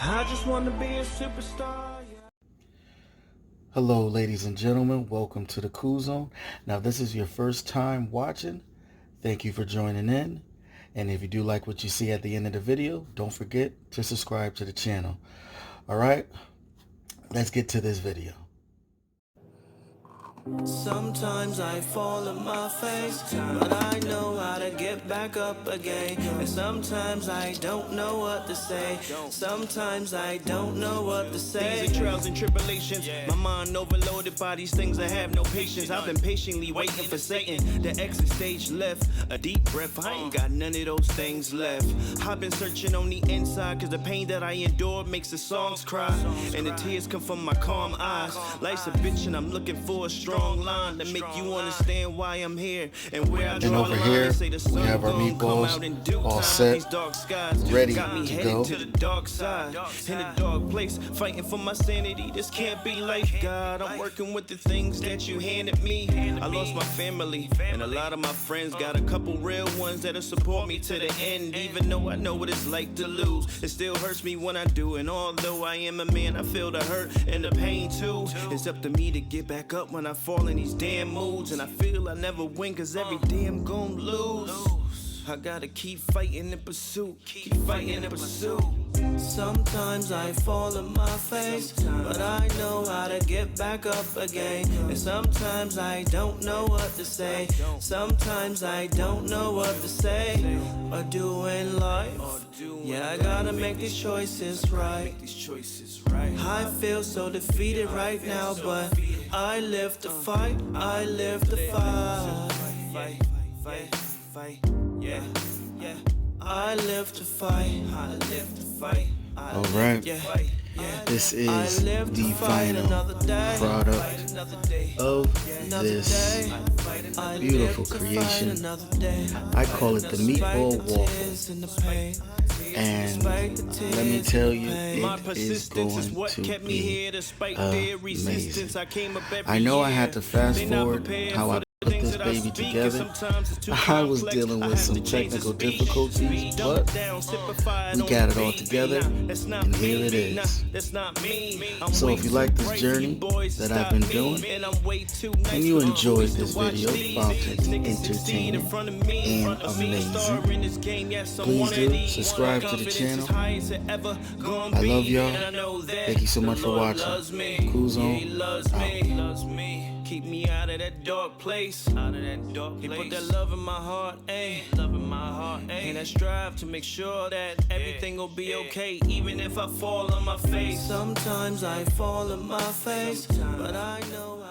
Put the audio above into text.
I just want to be a superstar. Hello, ladies and gentlemen. Welcome to the Kool Zone. Now, this is your first time watching. Thank you for joining in. And if you do like what you see at the end of the video, don't forget to subscribe to the channel. All right, let's get to this video. Sometimes I fall on my face, but I know how to get back up again. And sometimes I don't know what to say. Sometimes I don't know what to say. These are trials and tribulations. My mind overloaded by these things. I have no patience. I've been patiently waiting for Satan to exit stage left. A deep breath. I ain't got none of those things left. I've been searching on the inside, cause the pain that I endure makes the songs cry. And the tears come from my calm eyes. Life's a bitch and I'm looking for a strong line to make you understand why I'm here and where I draw the line. Say the sun we have our gon' come meatballs out in due all time. set, These dark skies ready got me to headed go. to the dark side. In a dark place, fighting for my sanity. This can't be life, God. I'm working with the things that you handed me. I lost my family and a lot of my friends. Got a couple real ones that'll support me to the end. Even though I know what it's like to lose, it still hurts me when I do. And although I am a man, I feel the hurt and the pain too. It's up to me to get back up when I fall in these damn moods. And I feel I never win, cause every day I'm gon' lose. I gotta keep fighting in pursuit, keep fighting in pursuit. Sometimes I fall on my face, but I know how to get back up again. And sometimes I don't know what to say. Sometimes I don't know what to say or do in life. Yeah, I gotta make these choices right. I feel so defeated right now, but I live to fight, I live to fight. Yeah. I live to fight, I live to fight. All right, this is the final product of this beautiful creation. I call it the meatball waffle. And let me tell you, it is going to be amazing. I know I had to fast forward how I put this baby together. I was dealing with some technical difficulties, but we got it all together, and here it is. So if you like this journey that I've been doing, and you enjoyed this video, found it entertaining and amazing, please do subscribe to the channel. I love y'all. Thank you so much for watching. Kool Zone out. Keep me out of that dark place. He put that love in my heart, and I strive to make sure that everything will be okay, even if I fall on my face. Sometimes I fall on my face, but I know